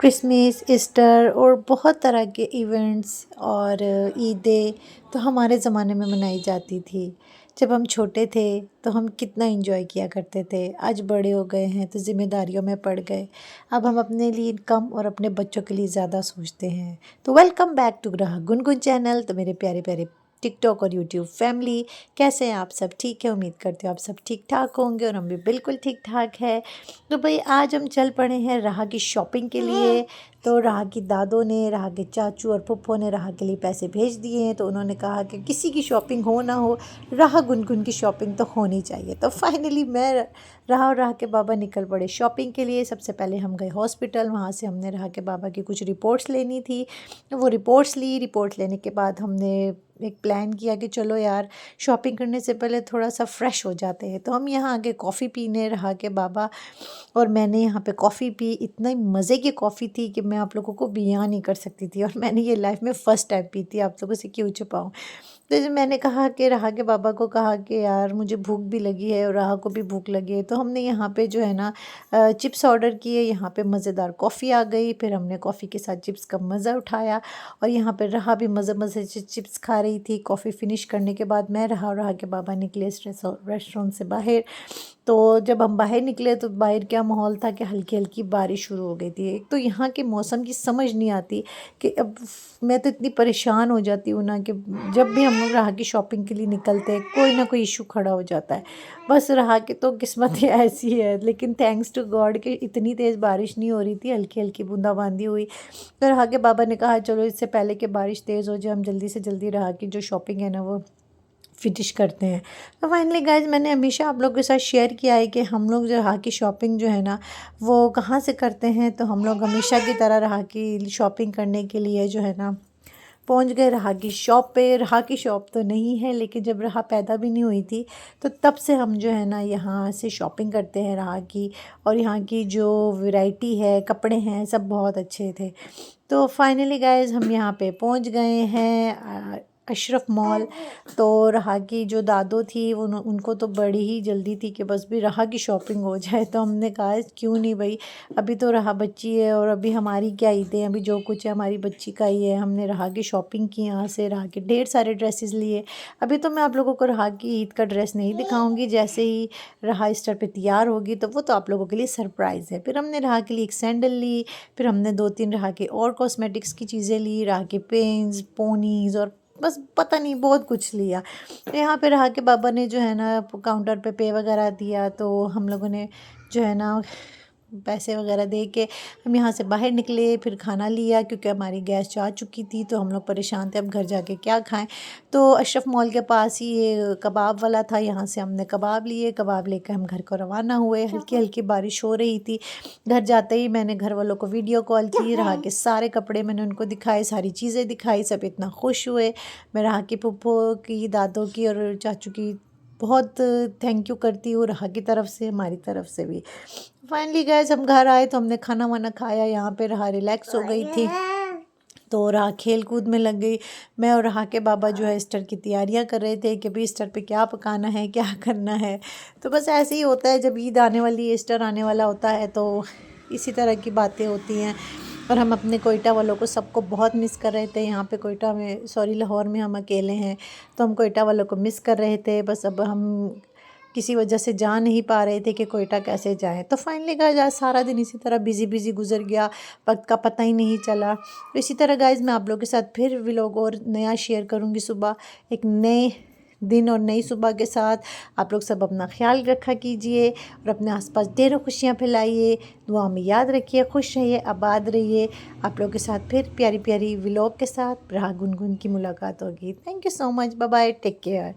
Christmas, Easter और बहुत तरह के इवेंट्स और ईदें तो हमारे ज़माने में मनाई जाती थी। जब हम छोटे थे तो हम कितना एंजॉय किया करते थे। आज बड़े हो गए हैं तो ज़िम्मेदारियों में पड़ गए। अब हम अपने लिए कम और अपने बच्चों के लिए ज़्यादा सोचते हैं। तो वेलकम बैक टू ग्राहक गुनगुन चैनल। तो मेरे प्यारे प्यारे टिकटॉक और यूट्यूब फैमिली, कैसे हैं आप सब? ठीक है, उम्मीद करते हो आप सब ठीक ठाक होंगे और हम भी बिल्कुल ठीक ठाक है। तो भाई आज हम चल पड़े हैं राह की शॉपिंग के लिए। तो राह की दादों ने, राह के चाचू और फुफ्फो ने राह के लिए पैसे भेज दिए हैं। तो उन्होंने कहा कि किसी की शॉपिंग हो ना हो, राह गुनगुन की शॉपिंग तो होनी चाहिए। तो फाइनली मैं राह और राह के बाबा निकल पड़े शॉपिंग के लिए। सबसे पहले हम गए हॉस्पिटल, वहाँ से हमने राह के बाबा की कुछ रिपोर्ट्स लेनी थी। वो रिपोर्ट्स ली। रिपोर्ट लेने के बाद हमने एक प्लान किया कि चलो यार, शॉपिंग करने से पहले थोड़ा सा फ्रेश हो जाते हैं। तो हम यहाँ आगे कॉफ़ी पीने रहा के बाबा और मैंने यहाँ पे कॉफ़ी पी। इतनी मज़े की कॉफ़ी थी कि मैं आप लोगों को बयान नहीं कर सकती थी, और मैंने ये लाइफ में फ़र्स्ट टाइम पी थी। आप लोगों से क्यों छुपाऊँ। तो जब मैंने कहा कि राह के बाबा को कहा कि यार मुझे भूख भी लगी है और राह को भी भूख लगी है, तो हमने यहाँ पे जो है ना चिप्स ऑर्डर किए। यहाँ पे मज़ेदार कॉफ़ी आ गई। फिर हमने कॉफ़ी के साथ चिप्स का मज़ा उठाया और यहाँ पे राह भी मज़े मज़े से चिप्स खा रही थी। कॉफ़ी फिनिश करने के बाद मैं राह के बाबा निकले इस रेस्टोरेंट से बाहर। तो जब हम बाहर निकले तो बाहर क्या माहौल था कि हल्की हल्की बारिश शुरू हो गई थी। एक तो यहाँ के मौसम की समझ नहीं आती कि अब मैं तो इतनी परेशान हो जाती हूँ ना कि जब भी हम लोग राह की शॉपिंग के लिए निकलते हैं कोई ना कोई इशू खड़ा हो जाता है। बस राह की तो किस्मत ही ऐसी है, लेकिन थैंक्स टू गॉड कि इतनी तेज़ बारिश नहीं हो रही थी, हल्की हल्की बूंदाबांदी हुई। तो राह के बाबा ने कहा चलो इससे पहले कि बारिश तेज़ हो जाए हम जल्दी से जल्दी राह की जो शॉपिंग है ना वो फिनिश करते हैं। तो फाइनली गाइज, मैंने हमेशा आप लोगों के साथ शेयर किया है कि हम लोग जो राह की शॉपिंग जो है ना वो कहाँ से करते हैं। तो हम लोग हमेशा की तरह राह की शॉपिंग करने के लिए जो है ना पहुंच गए राह की शॉप पे। राह की शॉप तो नहीं है, लेकिन जब राह पैदा भी नहीं हुई थी तो तब से हम जो है ना यहाँ से शॉपिंग करते हैं राह की। और यहाँ की जो वैरायटी है, कपड़े हैं, सब बहुत अच्छे थे। तो फाइनली गाइज हम यहाँ पे पहुँच गए हैं अशरफ मॉल। तो राह की जो दादो थी उनको तो बड़ी ही जल्दी थी कि बस भी राह की शॉपिंग हो जाए। तो हमने कहा क्यों नहीं भाई, अभी तो राह बच्ची है और अभी हमारी क्या ईदें, अभी जो कुछ है हमारी बच्ची का ही है। हमने राह की शॉपिंग की, यहाँ से राह के ढेर सारे ड्रेसेस लिए। अभी तो मैं आप लोगों को राह की ईद का ड्रेस नहीं दिखाऊंगी, जैसे ही राह इस पर तैयार होगी तो वो तो आप लोगों के लिए सरप्राइज़ है। फिर हमने राह के लिए एक सैंडल ली। फिर हमने 2-3 राह के और कॉस्मेटिक्स की चीज़ें ली, राह के पेन्स, पोनीज़ और बस पता नहीं बहुत कुछ लिया। तो यहाँ पे राह के बाबा ने जो है ना काउंटर पे वगैरह दिया। तो हम लोगों ने जो है ना पैसे वगैरह दे के हम यहाँ से बाहर निकले। फिर खाना लिया क्योंकि हमारी गैस जा चुकी थी, तो हम लोग परेशान थे अब घर जाके क्या खाएं। तो अशरफ मॉल के पास ही ये कबाब वाला था, यहाँ से हमने कबाब लिए। कबाब लेकर हम घर को रवाना हुए। हल्की हल्की बारिश हो रही थी। घर जाते ही मैंने घर वालों को वीडियो कॉल की, राह के सारे कपड़े मैंने उनको दिखाए, सारी चीज़ें दिखाई, सब इतना खुश हुए। मैं राह की फूफो की, दादों की और चाचू की बहुत थैंक यू करती हूँ, राह की तरफ से, हमारी तरफ से भी। फाइनली गैस हम घर आए तो हमने खाना वाना खाया। यहाँ पे राह रिलैक्स हो गई थी तो राह खेल कूद में लग गई। मैं और राह के बाबा जो है ईस्टर की तैयारियां कर रहे थे कि भाई ईस्टर पे क्या पकाना है, क्या करना है। तो बस ऐसे ही होता है, जब ईद आने वाली है, ईस्टर आने वाला होता है, तो इसी तरह की बातें होती हैं। और हम अपने कोयटा वालों को सबको बहुत मिस कर रहे थे। यहाँ पे कोयटा में, सॉरी लाहौर में हम अकेले हैं, तो हम कोयटा वालों को मिस कर रहे थे। बस अब हम किसी वजह से जा नहीं पा रहे थे कि कोयटा कैसे जाएं। तो फाइनली गाइज आज सारा दिन इसी तरह बिज़ी बिज़ी गुजर गया, वक्त का पता ही नहीं चला। तो इसी तरह गाइज मैं आप लोगों के साथ फिर व्लॉग और नया शेयर करूँगी सुबह, एक नए दिन और नई सुबह के साथ। आप लोग सब अपना ख्याल रखा कीजिए और अपने आसपास ढेरों खुशियाँ फैलाइए। दुआ में याद रखिए, खुश रहिए, आबाद रहिए। आप लोग के साथ फिर प्यारी प्यारी व्लॉग के साथ राह गुनगुन की मुलाकात होगी। Thank you so much, bye bye, take care.